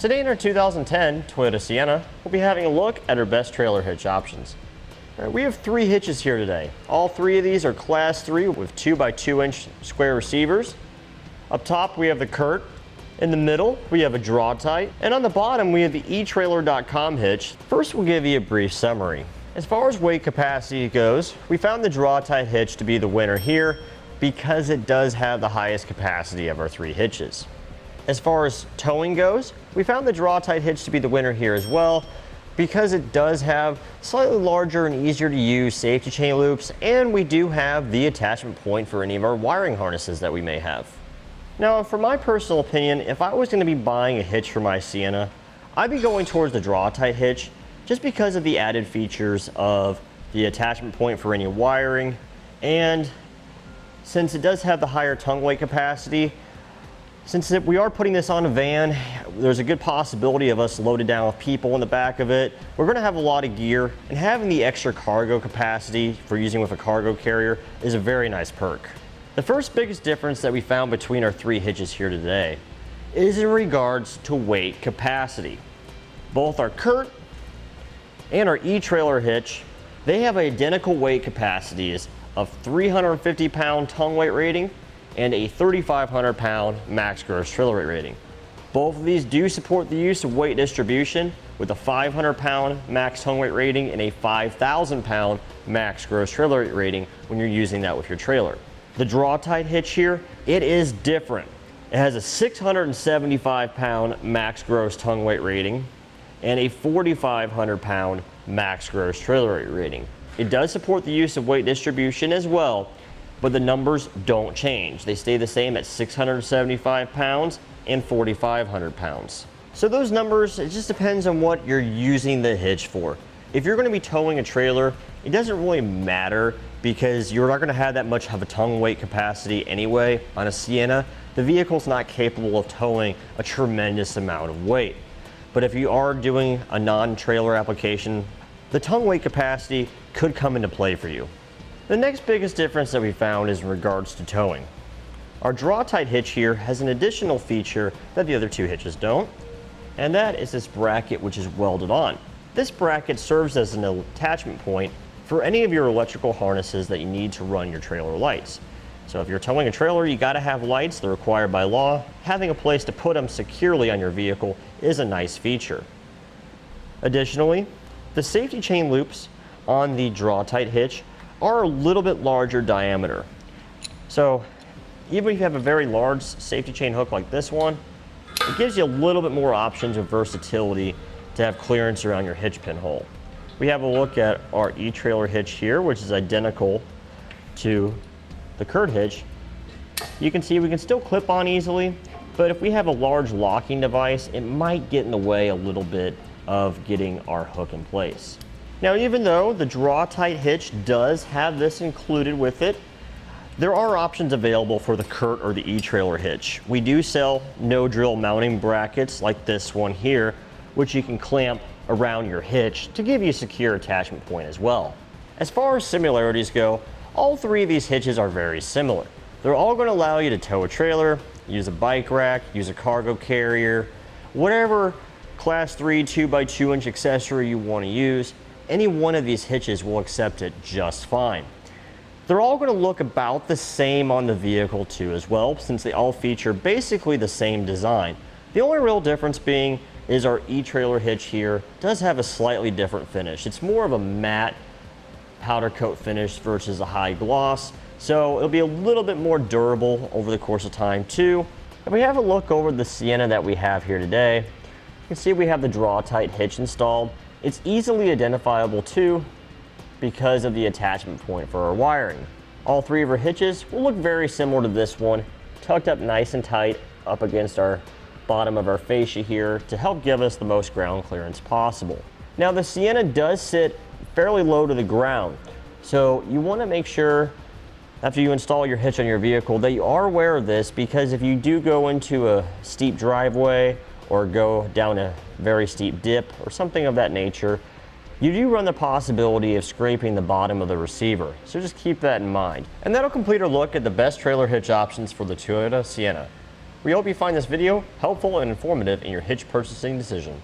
Today in our 2010 Toyota Sienna, we'll be having a look at our best trailer hitch options. We have 3 hitches here today. All 3 of these are Class 3 with 2x2-inch square receivers. Up top we have the Curt. In the middle we have a Draw-Tite. And on the bottom we have the Etrailer.com hitch. First we'll give you a brief summary. As far as weight capacity goes, we found the Draw-Tite hitch to be the winner here because it does have the highest capacity of our 3 hitches. As far as towing goes, we found the Draw-Tite hitch to be the winner here as well because it does have slightly larger and easier to use safety chain loops, and we do have the attachment point for any of our wiring harnesses that we may have. Now, for my personal opinion, if I was going to be buying a hitch for my Sienna, I'd be going towards the Draw-Tite hitch just because of the added features of the attachment point for any wiring, and since it does have the higher tongue weight capacity, since we are putting this on a van, there's a good possibility of us loaded down with people in the back of it. We're going to have a lot of gear, and having the extra cargo capacity for using with a cargo carrier is a very nice perk. The first biggest difference that we found between our 3 hitches here today is in regards to weight capacity. Both our Curt and our Etrailer hitch, they have identical weight capacities of 350-pound tongue weight rating and a 3,500-pound max gross trailer weight rating. Both of these do support the use of weight distribution with a 500-pound max tongue weight rating and a 5,000-pound max gross trailer weight rating when you're using that with your trailer. The Draw-Tite hitch here, it is different. It has a 675-pound max gross tongue weight rating and a 4,500-pound max gross trailer weight rating. It does support the use of weight distribution as well, but the numbers don't change. They stay the same at 675 pounds and 4,500 pounds. So those numbers, it just depends on what you're using the hitch for. If you're going to be towing a trailer, it doesn't really matter because you're not going to have that much of a tongue weight capacity anyway. On a Sienna, the vehicle's not capable of towing a tremendous amount of weight. But if you are doing a non-trailer application, the tongue weight capacity could come into play for you. The next biggest difference that we found is in regards to towing. Our Draw-Tite hitch here has an additional feature that the other 2 hitches don't, and that is this bracket which is welded on. This bracket serves as an attachment point for any of your electrical harnesses that you need to run your trailer lights. So if you're towing a trailer, you gotta have lights, they're required by law. Having a place to put them securely on your vehicle is a nice feature. Additionally, the safety chain loops on the Draw-Tite hitch are a little bit larger diameter. So even if you have a very large safety chain hook like this one, it gives you a little bit more options of versatility to have clearance around your hitch pin hole. We have a look at our Etrailer hitch here, which is identical to the Curt hitch. You can see we can still clip on easily, but if we have a large locking device, it might get in the way a little bit of getting our hook in place. Now, even though the Draw-Tite hitch does have this included with it, there are options available for the Curt or the Etrailer hitch. We do sell no-drill mounting brackets like this one here, which you can clamp around your hitch to give you a secure attachment point as well. As far as similarities go, all 3 of these hitches are very similar. They're all going to allow you to tow a trailer, use a bike rack, use a cargo carrier, whatever Class 3 2x2-inch accessory you want to use. Any one of these hitches will accept it just fine. They're all going to look about the same on the vehicle too as well, since they all feature basically the same design. The only real difference being is our Etrailer hitch here does have a slightly different finish. It's more of a matte powder coat finish versus a high gloss, so it'll be a little bit more durable over the course of time too. If we have a look over the Sienna that we have here today, you can see we have the Draw-Tite hitch installed. It's easily identifiable too because of the attachment point for our wiring. All 3 of our hitches will look very similar to this one, tucked up nice and tight up against our bottom of our fascia here to help give us the most ground clearance possible. Now the Sienna does sit fairly low to the ground, so you want to make sure after you install your hitch on your vehicle that you are aware of this, because if you do go into a steep driveway or go down a very steep dip or something of that nature, you do run the possibility of scraping the bottom of the receiver. So just keep that in mind. And that'll complete our look at the best trailer hitch options for the Toyota Sienna. We hope you find this video helpful and informative in your hitch purchasing decision.